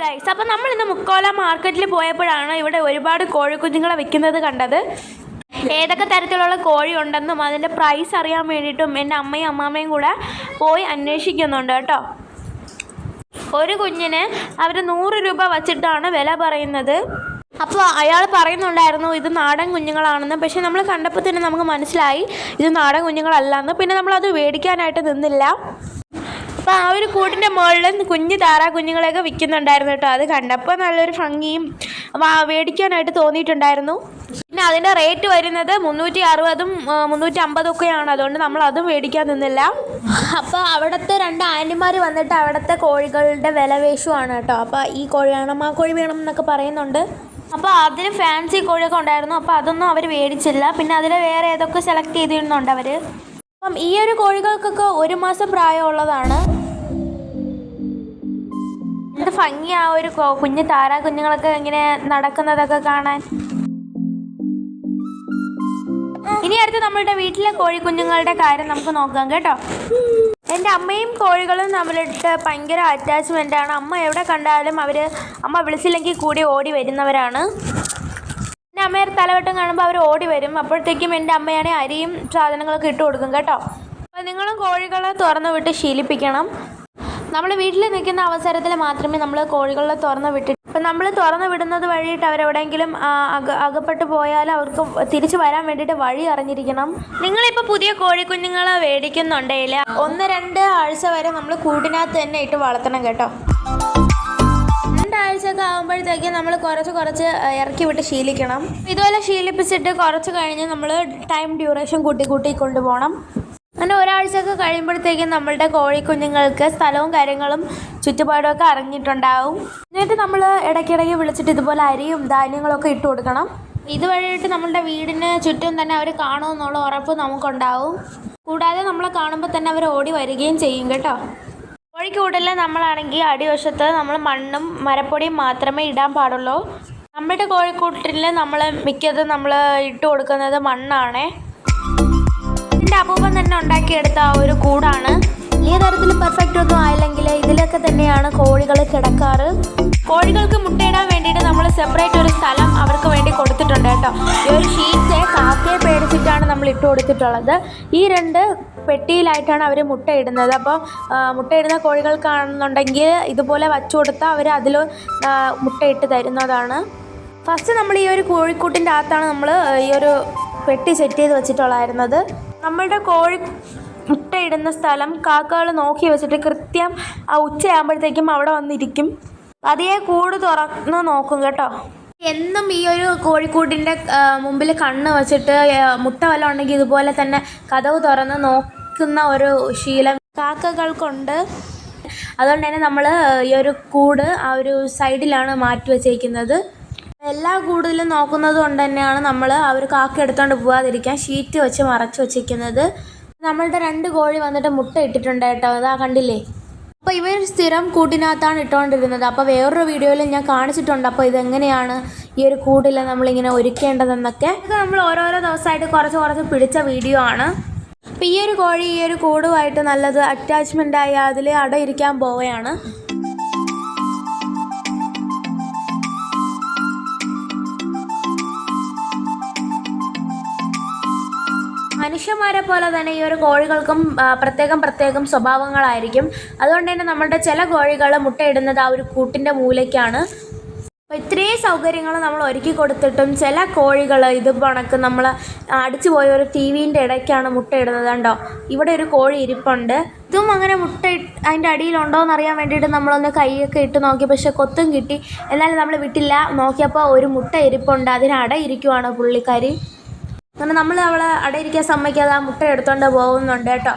Guys, അപ്പോൾ നമ്മൾ ഇന്ന് മുക്കോല മാർക്കറ്റിൽ പോയപ്പോഴാണ് ഇവിടെ ഒരുപാട് കോഴിക്കുഞ്ഞുങ്ങളെ വിൽക്കുന്നത് കണ്ടത്. ഏതൊക്കെ തരത്തിലുള്ള കോഴി ഉണ്ടെന്നും അതിൻ്റെ പ്രൈസ് അറിയാൻ വേണ്ടിയിട്ടും എൻ്റെ അമ്മയും അമ്മാമ്മയും കൂടെ പോയി അന്വേഷിക്കുന്നുണ്ട് കേട്ടോ. ഒരു കുഞ്ഞിന് അവർ 100 രൂപ വച്ചിട്ടാണ് വില പറയുന്നത്. അപ്പോൾ അയാൾ പറയുന്നുണ്ടായിരുന്നു ഇത് നാടൻ കുഞ്ഞുങ്ങളാണെന്ന്. പക്ഷേ നമ്മൾ കണ്ടപ്പോൾ തന്നെ നമുക്ക് മനസ്സിലായി ഇത് നാടൻ കുഞ്ഞുങ്ങളല്ലെന്ന്. പിന്നെ നമ്മളത് മേടിക്കാനായിട്ട് നിന്നില്ല. അപ്പോൾ ആ ഒരു കൂടിൻ്റെ മുകളിൽ കുഞ്ഞ് താറാ കുഞ്ഞുങ്ങളെയൊക്കെ വിൽക്കുന്നുണ്ടായിരുന്നു കേട്ടോ. അത് കണ്ടപ്പോൾ നല്ലൊരു ഭംഗിയും മേടിക്കാനായിട്ട് തോന്നിയിട്ടുണ്ടായിരുന്നു. പിന്നെ അതിൻ്റെ റേറ്റ് വരുന്നത് 360ഉം 350 ഒക്കെയാണ്. അതുകൊണ്ട് നമ്മൾ അതും മേടിക്കാൻ നിന്നില്ല. അപ്പോൾ അവിടുത്തെ 2 ആൻറ്റിമാർ വന്നിട്ട് അവിടുത്തെ കോഴികളുടെ വില വേഷമാണ് കേട്ടോ. അപ്പോൾ ഈ കോഴി വേണം ആ കോഴി വേണം എന്നൊക്കെ പറയുന്നുണ്ട്. അപ്പോൾ അതിന് ഫാൻസി കോഴിയൊക്കെ ഉണ്ടായിരുന്നു. അപ്പോൾ അതൊന്നും അവർ മേടിച്ചില്ല. പിന്നെ അതിൽ വേറെ ഏതൊക്കെ സെലക്ട് ചെയ്തിരുന്നുണ്ട് അവർ. അപ്പം ഈ ഒരു കോഴികൾക്കൊക്കെ 1 മാസം പ്രായമുള്ളതാണ്. എന്ത് ഭംഗി ആ ഒരു കുഞ്ഞ് താറാ കുഞ്ഞുങ്ങളൊക്കെ ഇങ്ങനെ നടക്കുന്നതൊക്കെ കാണാൻ. ഇനി അടുത്ത് നമ്മളുടെ വീട്ടിലെ കോഴിക്കുഞ്ഞുങ്ങളുടെ കാര്യം നമുക്ക് നോക്കാം കേട്ടോ. എൻ്റെ അമ്മയും കോഴികളും തമ്മിലിട്ട് ഭയങ്കര അറ്റാച്ച്മെൻ്റാണ്. അമ്മ എവിടെ കണ്ടാലും അമ്മ വിളിച്ചില്ലെങ്കിൽ കൂടി ഓടി വരുന്നവരാണ്. എൻ്റെ അമ്മയുടെ തലവട്ടം കാണുമ്പോൾ അവർ ഓടി വരും. അപ്പോഴത്തേക്കും എൻ്റെ അമ്മയാണെങ്കിൽ അരിയും സാധനങ്ങളൊക്കെ ഇട്ട് കൊടുക്കും കേട്ടോ. അപ്പോൾ നിങ്ങളും കോഴികളെ തുറന്നു വിട്ട് ശീലിപ്പിക്കണം. നമ്മൾ വീട്ടിൽ നിൽക്കുന്ന അവസരത്തിൽ മാത്രമേ നമ്മൾ കോഴികളെ തുറന്നു വിട്ടിട്ട്, ഇപ്പം നമ്മൾ തുറന്നു വിടുന്നത് വഴിയിട്ട് അവരെവിടെയെങ്കിലും അകപ്പെട്ടു പോയാൽ അവർക്ക് തിരിച്ചു വരാൻ വേണ്ടിയിട്ട് വഴി അറിഞ്ഞിരിക്കണം. നിങ്ങളിപ്പോൾ പുതിയ കോഴിക്കുഞ്ഞുങ്ങളെ മേടിക്കുന്നുണ്ടെങ്കിൽ 1-2 ആഴ്ച വരെ നമ്മൾ കൂടിനകത്ത് തന്നെ ഇട്ട് വളർത്തണം കേട്ടോ. 2 ആഴ്ചയൊക്കെ ആകുമ്പോഴത്തേക്ക് നമ്മൾ കുറച്ച് ഇറക്കി വിട്ട് ശീലിക്കണം. ഇതുപോലെ ശീലിപ്പിച്ചിട്ട് കുറച്ച് കഴിഞ്ഞ് നമ്മൾ ടൈം ഡ്യൂറേഷൻ കൂട്ടി കൊണ്ടുപോകണം. അങ്ങനെ 1 ആഴ്ചയൊക്കെ കഴിയുമ്പോഴത്തേക്കും നമ്മളുടെ കോഴിക്കുഞ്ഞുങ്ങൾക്ക് സ്ഥലവും കാര്യങ്ങളും ചുറ്റുപാടുമൊക്കെ അറിഞ്ഞിട്ടുണ്ടാവും. എന്നിട്ട് നമ്മൾ ഇടയ്ക്കിടയ്ക്ക് വിളിച്ചിട്ട് ഇതുപോലെ അരിയും ധാന്യങ്ങളൊക്കെ ഇട്ട് കൊടുക്കണം. ഇതുവഴിയിട്ട് നമ്മളുടെ വീടിന് ചുറ്റും തന്നെ അവർ കാണുമെന്നുള്ള ഉറപ്പ് നമുക്കുണ്ടാവും. കൂടാതെ നമ്മളെ കാണുമ്പോൾ തന്നെ അവർ ഓടി വരികയും ചെയ്യും കേട്ടോ. കോഴിക്കൂടിൽ നമ്മളാണെങ്കിൽ അടിവശത്ത് നമ്മൾ മണ്ണും മരപ്പൊടിയും മാത്രമേ ഇടാൻ പാടുള്ളൂ. നമ്മുടെ കോഴിക്കൂട്ടിൽ നമ്മൾ മിക്കതും നമ്മൾ ഇട്ട് കൊടുക്കുന്നത് മണ്ണാണേ. എൻ്റെ അപ്പൂപ്പൻ തന്നെ ഉണ്ടാക്കിയെടുത്ത ആ ഒരു കൂടാണ്. വലിയ തരത്തിൽ പെർഫെക്റ്റ് ഒന്നും ആയില്ലെങ്കിൽ ഇതിലൊക്കെ തന്നെയാണ് കോഴികൾ കിടക്കാറ്. കോഴികൾക്ക് മുട്ടയിടാൻ വേണ്ടിയിട്ട് നമ്മൾ സെപ്പറേറ്റ് ഒരു സ്ഥലം അവർക്ക് വേണ്ടി കൊടുത്തിട്ടുണ്ട് കേട്ടോ. ഈ ഒരു ഷീറ്റ് കാക്കയെ പേടിച്ചിട്ടാണ് നമ്മൾ ഇട്ട് കൊടുത്തിട്ടുള്ളത്. ഈ 2 പെട്ടിയിലായിട്ടാണ് അവർ മുട്ടയിടുന്നത്. അപ്പോൾ മുട്ടയിടുന്ന കോഴികൾക്കാണെന്നുണ്ടെങ്കിൽ ഇതുപോലെ വച്ചു കൊടുത്താൽ അവർ അതിൽ മുട്ടയിട്ട് തരുന്നതാണ്. ഫസ്റ്റ് നമ്മൾ ഈ ഒരു കോഴിക്കൂട്ടിൻ്റെ അകത്താണ് നമ്മൾ ഈ ഒരു പെട്ടി സെറ്റ് ചെയ്ത് വെച്ചിട്ടുള്ളായിരുന്നത്. നമ്മളുടെ കോഴി മുട്ടയിടുന്ന സ്ഥലം കാക്കകൾ നോക്കി വെച്ചിട്ട് കൃത്യം ആ ഉച്ചയാകുമ്പോഴത്തേക്കും അവിടെ വന്നിരിക്കും. അതേ കൂട് തുറന്ന് നോക്കും കേട്ടോ. എന്നും ഈ ഒരു കോഴിക്കൂടിൻ്റെ മുമ്പിൽ കണ്ണ് വെച്ചിട്ട് മുട്ട വല്ലതും ഉണ്ടെങ്കിൽ ഇതുപോലെ തന്നെ കതവ് തുറന്ന് നോക്കുന്ന ഒരു ശീലം കാക്കകൾക്കുണ്ട്. അതുകൊണ്ട് തന്നെ നമ്മൾ ഈ ഒരു കൂട് ആ ഒരു സൈഡിലാണ് മാറ്റി വെച്ചേക്കുന്നത്. എല്ലാ കൂടുതലും നോക്കുന്നത് കൊണ്ട് തന്നെയാണ് നമ്മൾ ആ ഒരു കാക്ക എടുത്തുകൊണ്ട് പോകാതിരിക്കാൻ ഷീറ്റ് വെച്ച് മറച്ച് വെച്ചിരിക്കുന്നത്. നമ്മളുടെ 2 കോഴി വന്നിട്ട് മുട്ട ഇട്ടിട്ടുണ്ട് കേട്ടോ. അതാ കണ്ടില്ലേ. അപ്പോൾ ഇവർ സ്ഥിരം കൂട്ടിനകത്താണ് ഇട്ടുകൊണ്ടിരുന്നത്. അപ്പോൾ വേറൊരു വീഡിയോയിൽ ഞാൻ കാണിച്ചിട്ടുണ്ട്. അപ്പോൾ ഇതെങ്ങനെയാണ് ഈ ഒരു കൂടിൽ നമ്മളിങ്ങനെ ഒരുക്കേണ്ടതെന്നൊക്കെ. ഇതൊക്കെ നമ്മൾ ഓരോരോ ദിവസമായിട്ട് കുറച്ച് പിടിച്ച വീഡിയോ ആണ്. അപ്പോൾ ഈ ഒരു കോഴി ഈ ഒരു കൂടുമായിട്ട് നല്ലത് അറ്റാച്ച്മെൻ്റായി അതിൽ അടയിരിക്കാൻ പോവുകയാണ്. മനുഷ്യന്മാരെ പോലെ തന്നെ ഈ ഒരു കോഴികൾക്കും പ്രത്യേകം സ്വഭാവങ്ങളായിരിക്കും. അതുകൊണ്ട് തന്നെ നമ്മളുടെ ചില കോഴികൾ മുട്ടയിടുന്നത് ആ ഒരു കൂട്ടിൻ്റെ മൂലയ്ക്കാണ്. അപ്പോൾ ഇത്രയും സൗകര്യങ്ങൾ നമ്മൾ ഒരുക്കി കൊടുത്തിട്ടും ചില കോഴികൾ ഇത് കണക്ക് നമ്മൾ അടിച്ചു പോയ ഒരു ടിവിൻ്റെ ഇടയ്ക്കാണ് മുട്ടയിടുന്നത്. കണ്ടോ, ഇവിടെ ഒരു കോഴി ഇരിപ്പുണ്ട്. ഇതും അങ്ങനെ അതിൻ്റെ അടിയിലുണ്ടോ എന്നറിയാൻ വേണ്ടിയിട്ട് നമ്മളൊന്ന് കൈയൊക്കെ ഇട്ട് നോക്കി. പക്ഷെ കൊത്തും കിട്ടി. എന്നാലും നമ്മൾ വിട്ടില്ല. നോക്കിയപ്പോൾ ഒരു മുട്ട ഇരിപ്പുണ്ട്. അതിന് അട ഇരിക്കുവാണ് പുള്ളിക്കാരി. അങ്ങനെ നമ്മൾ അവളെ അടയിരിക്കാൻ സമ്മതിക്കാതെ ആ മുട്ട എടുത്തുകൊണ്ട് പോകുന്നുണ്ട് കേട്ടോ.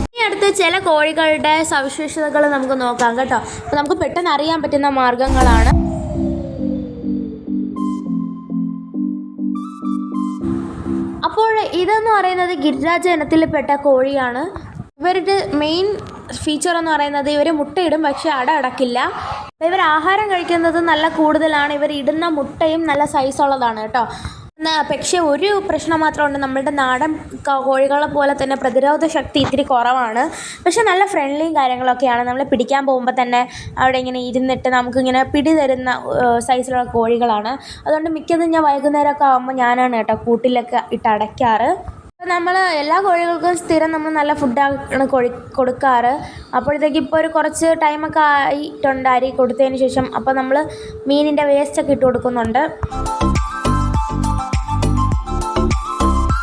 ഇനി അടുത്ത് ചില കോഴികളുടെ സവിശേഷതകൾ നമുക്ക് നോക്കാം കേട്ടോ. അപ്പോൾ നമുക്ക് പെട്ടെന്ന് അറിയാൻ പറ്റുന്ന മാർഗങ്ങളാണ്. അപ്പോൾ ഇതെന്ന് പറയുന്നത് ഗിരിരാജ ഇനത്തിൽപ്പെട്ട കോഴിയാണ്. ഇവരുടെ മെയിൻ ഫീച്ചർ എന്ന് പറയുന്നത് ഇവർ മുട്ടയിടും, പക്ഷേ അടക്കില്ല. ഇവർ ആഹാരം കഴിക്കുന്നത് നല്ല കൂടുതലാണ്. ഇവർ ഇടുന്ന മുട്ടയും നല്ല സൈസുള്ളതാണ് കേട്ടോ. പക്ഷേ ഒരു പ്രശ്നം മാത്രമുണ്ട്, നമ്മളുടെ നാടൻ കോഴികളെ പോലെ തന്നെ പ്രതിരോധ ശക്തി ഇത്തിരി കുറവാണ്. പക്ഷേ നല്ല ഫ്രണ്ട്ലിയും കാര്യങ്ങളൊക്കെയാണ്. നമ്മൾ പിടിക്കാൻ പോകുമ്പോൾ തന്നെ അവിടെ ഇങ്ങനെ ഇരുന്നിട്ട് നമുക്കിങ്ങനെ പിടി തരുന്ന സൈസിലുള്ള കോഴികളാണ്. അതുകൊണ്ട് മിക്കതും ഞാൻ വൈകുന്നേരമൊക്കെ ആകുമ്പോൾ ഞാനാണ് കേട്ടോ കൂട്ടിലൊക്കെ ഇട്ട് അടയ്ക്കാറ്. അപ്പോൾ നമ്മൾ എല്ലാ കോഴികൾക്കും സ്ഥിരം നമ്മൾ നല്ല ഫുഡാണ് കൊടുക്കാറ്. അപ്പോഴത്തേക്ക് ഇപ്പോൾ ഒരു കുറച്ച് ടൈമൊക്കെ ആയിട്ടുണ്ട് അരി കൊടുത്തതിന് ശേഷം. അപ്പോൾ നമ്മൾ മീനിൻ്റെ വേസ്റ്റൊക്കെ ഇട്ട് കൊടുക്കുന്നുണ്ട്.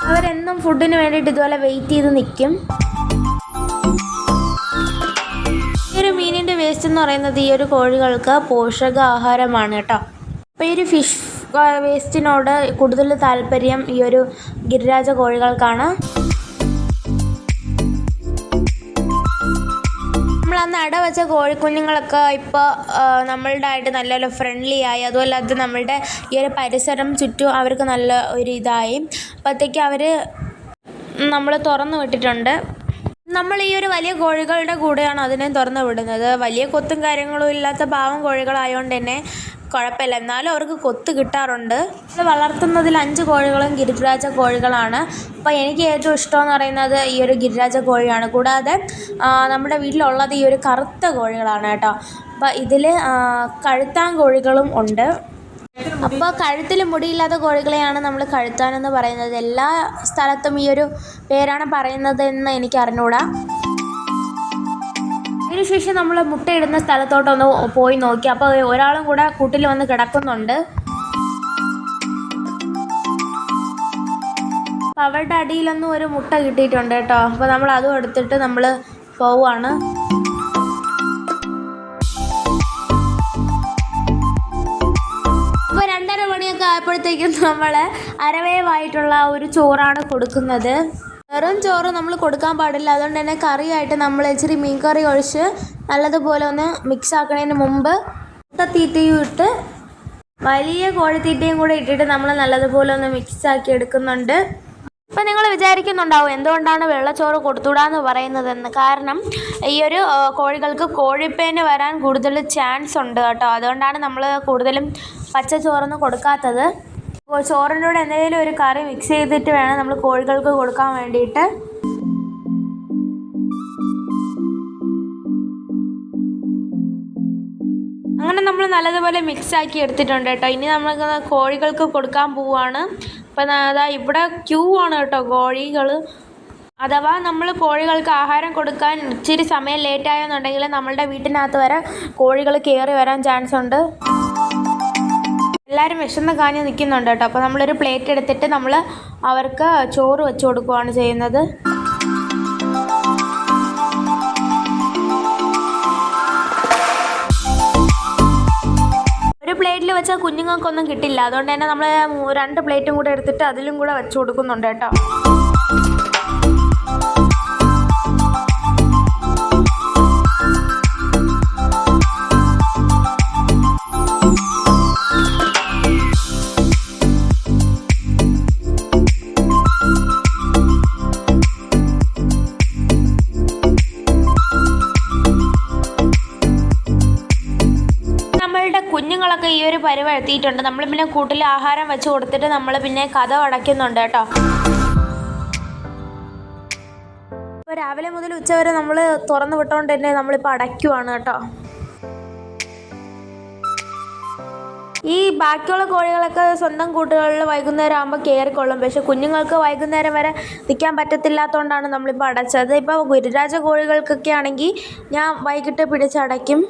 അവരെന്നും ഫുഡിന് വേണ്ടിയിട്ട് ഇതുപോലെ വെയിറ്റ് ചെയ്ത് നിൽക്കും. ഈ ഒരു മീനിൻ്റെ വേസ്റ്റ് എന്ന് പറയുന്നത് ഈ ഒരു കോഴികൾക്ക് പോഷകാഹാരമാണ് കേട്ടോ. അപ്പോൾ ഈ ഒരു ഫിഷ് വേസ്റ്റിനോട് കൂടുതൽ താല്പര്യം ഈ ഒരു ഗിരിരാജ കോഴികൾക്കാണ്. നമ്മളന്ന് അടവച്ച കോഴിക്കുഞ്ഞുങ്ങളൊക്കെ ഇപ്പോൾ നമ്മളുടെ ആയിട്ട് നല്ല ഫ്രണ്ട്ലി ആയി. അതുമല്ലാതെ നമ്മളുടെ ഈ ഒരു പരിസരം ചുറ്റും അവർക്ക് നല്ല ഒരു ഇതായി. അപ്പോഴത്തേക്ക് അവർ നമ്മൾ തുറന്നു വിട്ടിട്ടുണ്ട്. നമ്മൾ ഈ ഒരു വലിയ കോഴികളുടെ കൂടെയാണ് അതിനെ തുറന്നു വിടുന്നത്. വലിയ കൊത്തും കാര്യങ്ങളും ഇല്ലാത്ത പാവം കോഴികളായതുകൊണ്ട് തന്നെ കുഴപ്പമില്ല, എന്നാലും അവർക്ക് കൊത്ത് കിട്ടാറുണ്ട്. ഇത് വളർത്തുന്നതിൽ 5 കോഴികളും ഗിരിരാജ കോഴികളാണ്. അപ്പോൾ എനിക്ക് ഏറ്റവും ഇഷ്ടമെന്ന് പറയുന്നത് ഈ ഒരു ഗിരിരാജ കോഴിയാണ്. കൂടാതെ നമ്മുടെ വീട്ടിലുള്ളത് ഈ ഒരു കറുത്ത കോഴികളാണ് കേട്ടോ. അപ്പോൾ ഇതിൽ കഴുത്താൻ കോഴികളും ഉണ്ട്. അപ്പോൾ കഴുത്തിൽ മുടിയില്ലാത്ത കോഴികളെയാണ് നമ്മൾ കഴുത്താനെന്ന് പറയുന്നത്. എല്ലാ സ്ഥലത്തും ഈ ഒരു പേരാണ് പറയുന്നത് എന്ന് എനിക്ക് അറിഞ്ഞുകൂടാ. അതിനുശേഷം നമ്മൾ മുട്ടയിടുന്ന സ്ഥലത്തോട്ടൊന്ന് പോയി നോക്കി. അപ്പോൾ ഒരാളും കൂടെ കൂട്ടിൽ വന്ന് കിടക്കുന്നുണ്ട്. അപ്പോൾ അവരുടെ അടിയിലൊന്നും ഒരു മുട്ട കിട്ടിയിട്ടുണ്ട് കേട്ടോ. അപ്പോൾ നമ്മൾ അതും എടുത്തിട്ട് നമ്മൾ പോവുകയാണ്. അപ്പോൾ 2:30 മണിയൊക്കെ ആയപ്പോഴത്തേക്കും നമ്മൾ അരവേവായിട്ടുള്ള ഒരു ചോറാണ് കൊടുക്കുന്നത്. വെറും ചോറ് നമ്മൾ കൊടുക്കാൻ പാടില്ല. അതുകൊണ്ട് തന്നെ കറിയായിട്ട് നമ്മൾ ഇച്ചിരി മീൻ കറി ഒഴിച്ച് നല്ലതുപോലെ ഒന്ന് മിക്സ് ആക്കുന്നതിന് മുമ്പ് മുട്ടത്തീറ്റയും ഇട്ട് വലിയ കോഴിത്തീറ്റയും കൂടെ ഇട്ടിട്ട് നമ്മൾ നല്ലതുപോലെ ഒന്ന് മിക്സ് ആക്കി എടുക്കുന്നുണ്ട്. ഇപ്പം നിങ്ങൾ വിചാരിക്കുന്നുണ്ടാവും എന്തുകൊണ്ടാണ് വെള്ളച്ചോറ് കൊടുത്തുവിടാന്ന് പറയുന്നതെന്ന്. കാരണം ഈ ഒരു കോഴികൾക്ക് കോഴിപ്പേന് വരാൻ കൂടുതൽ ചാൻസ് ഉണ്ട് കേട്ടോ. അതുകൊണ്ടാണ് നമ്മൾ കൂടുതലും പച്ചച്ചോറൊന്നും കൊടുക്കാത്തത്. ചോറിൻ്റെ കൂടെ എന്തെങ്കിലും ഒരു കറി മിക്സ് ചെയ്തിട്ട് വേണം നമ്മൾ കോഴികൾക്ക് കൊടുക്കാൻ വേണ്ടിയിട്ട്. അങ്ങനെ നമ്മൾ നല്ലതുപോലെ മിക്സ് ആക്കി എടുത്തിട്ടുണ്ട് കേട്ടോ. ഇനി നമ്മൾ കോഴികൾക്ക് കൊടുക്കാൻ പോവുകയാണ്. അപ്പം അതാ ഇവിടെ ക്യൂ ആണ് കേട്ടോ കോഴികൾ. അഥവാ നമ്മൾ കോഴികൾക്ക് ആഹാരം കൊടുക്കാൻ ഇച്ചിരി സമയം ലേറ്റായെന്നുണ്ടെങ്കിൽ നമ്മളുടെ വീട്ടിനകത്ത് വരെ കോഴികൾ കയറി വരാൻ ചാൻസ് ഉണ്ട്. എല്ലാവരും വിശന്ന് കാഞ്ഞ് നിൽക്കുന്നുണ്ട് കേട്ടോ. അപ്പോൾ നമ്മളൊരു പ്ലേറ്റ് എടുത്തിട്ട് നമ്മൾ അവർക്ക് ചോറ് വെച്ച് കൊടുക്കുകയാണ് ചെയ്യുന്നത്. ഒരു പ്ലേറ്റിൽ വെച്ചാൽ കുഞ്ഞുങ്ങൾക്കൊന്നും കിട്ടില്ല. അതുകൊണ്ട് തന്നെ നമ്മൾ 2 പ്ലേറ്റും കൂടെ എടുത്തിട്ട് അതിലും കൂടെ വെച്ച് കൊടുക്കുന്നുണ്ട് കേട്ടോ. കുഞ്ഞുങ്ങളൊക്കെ ഈ ഒരു പരുവം എത്തിയിട്ടുണ്ട്. നമ്മൾ പിന്നെ കൂട്ടിൽ ആഹാരം വെച്ച് കൊടുത്തിട്ട് നമ്മൾ പിന്നെ കതക് അടയ്ക്കുന്നുണ്ട് കേട്ടോ. ഇപ്പോൾ രാവിലെ മുതൽ ഉച്ചവരെ നമ്മൾ തുറന്നു വിട്ടുകൊണ്ട് തന്നെ നമ്മളിപ്പോൾ അടയ്ക്കുവാണ് കേട്ടോ. ഈ ബാക്കിയുള്ള കോഴികളൊക്കെ സ്വന്തം കൂട്ടുകളിൽ വൈകുന്നേരം ആകുമ്പോൾ കയറിക്കൊള്ളും. പക്ഷേ കുഞ്ഞുങ്ങൾക്ക് വൈകുന്നേരം വരെ നിൽക്കാൻ പറ്റത്തില്ലാത്തതുകൊണ്ടാണ് നമ്മളിപ്പോൾ അടച്ചത്. ഇപ്പോൾ ഗിരിരാജ കോഴികൾക്കൊക്കെ ആണെങ്കിൽ ഞാൻ വൈകിട്ട് പിടിച്ചടയ്ക്കും.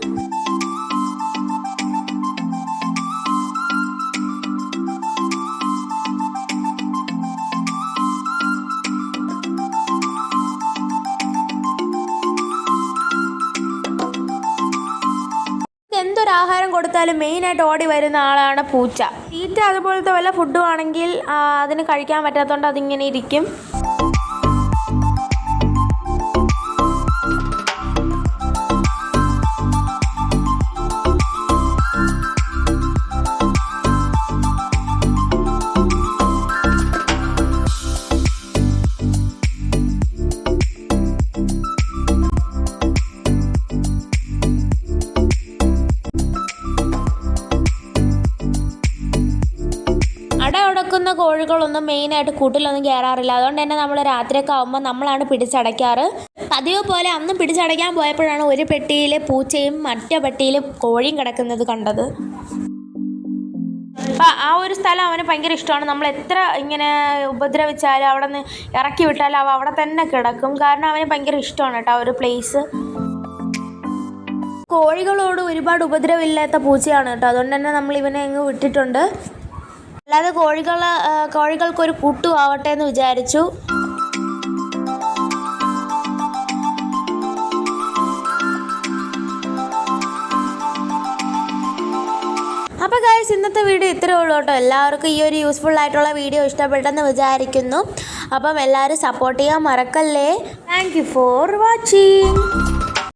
എന്തൊരാഹാരം കൊടുത്താലും മെയിനായിട്ട് ഓടി വരുന്ന ആളാണ് പൂച്ച. തീറ്റ അതുപോലത്തെ വല്ല ഫുഡും ആണെങ്കിൽ അതിന് കഴിക്കാൻ പറ്റാത്തതുകൊണ്ട് അതിങ്ങനെ ഇരിക്കും. കോഴികളൊന്നും മെയിനായിട്ട് കൂട്ടിലൊന്നും കയറാറില്ല. അതുകൊണ്ട് തന്നെ നമ്മൾ രാത്രിയൊക്കെ ആകുമ്പോൾ നമ്മളാണ് പിടിച്ചടയ്ക്കാറ്. പതിവ് പോലെ അന്ന് പിടിച്ചടയ്ക്കാൻ പോയപ്പോഴാണ് ഒരു പെട്ടിയിൽ പൂച്ചയും മറ്റേ പെട്ടിയിൽ കോഴിയും കിടക്കുന്നത് കണ്ടത്. അപ്പം ആ ഒരു സ്ഥലം അവന് ഭയങ്കര ഇഷ്ടമാണ്. നമ്മൾ എത്ര ഇങ്ങനെ ഉപദ്രവിച്ചാലും അവിടെ നിന്ന് ഇറക്കി വിട്ടാലും അവ അവിടെ തന്നെ കിടക്കും. കാരണം അവന് ഭയങ്കര ഇഷ്ടമാണ് കേട്ടോ ആ ഒരു പ്ലേസ്. കോഴികളോട് ഒരുപാട് ഉപദ്രവമില്ലാത്ത പൂച്ചയാണ് കേട്ടോ. അതുകൊണ്ട് തന്നെ നമ്മൾ ഇവനെ അങ്ങ് വിട്ടിട്ടുണ്ട്. അല്ലാതെ കോഴികൾക്കൊരു കൂട്ടു ആവട്ടെ എന്ന് വിചാരിച്ചു. അപ്പോൾ ഗൈസ്, ഇന്നത്തെ വീഡിയോ ഇത്രയേ ഉള്ളൂ കേട്ടോ. എല്ലാവർക്കും ഈ ഒരു യൂസ്ഫുൾ ആയിട്ടുള്ള വീഡിയോ ഇഷ്ടപ്പെട്ടെന്ന് വിചാരിക്കുന്നു. അപ്പം എല്ലാവരും സപ്പോർട്ട് ചെയ്യാൻ മറക്കല്ലേ. Thank you for watching.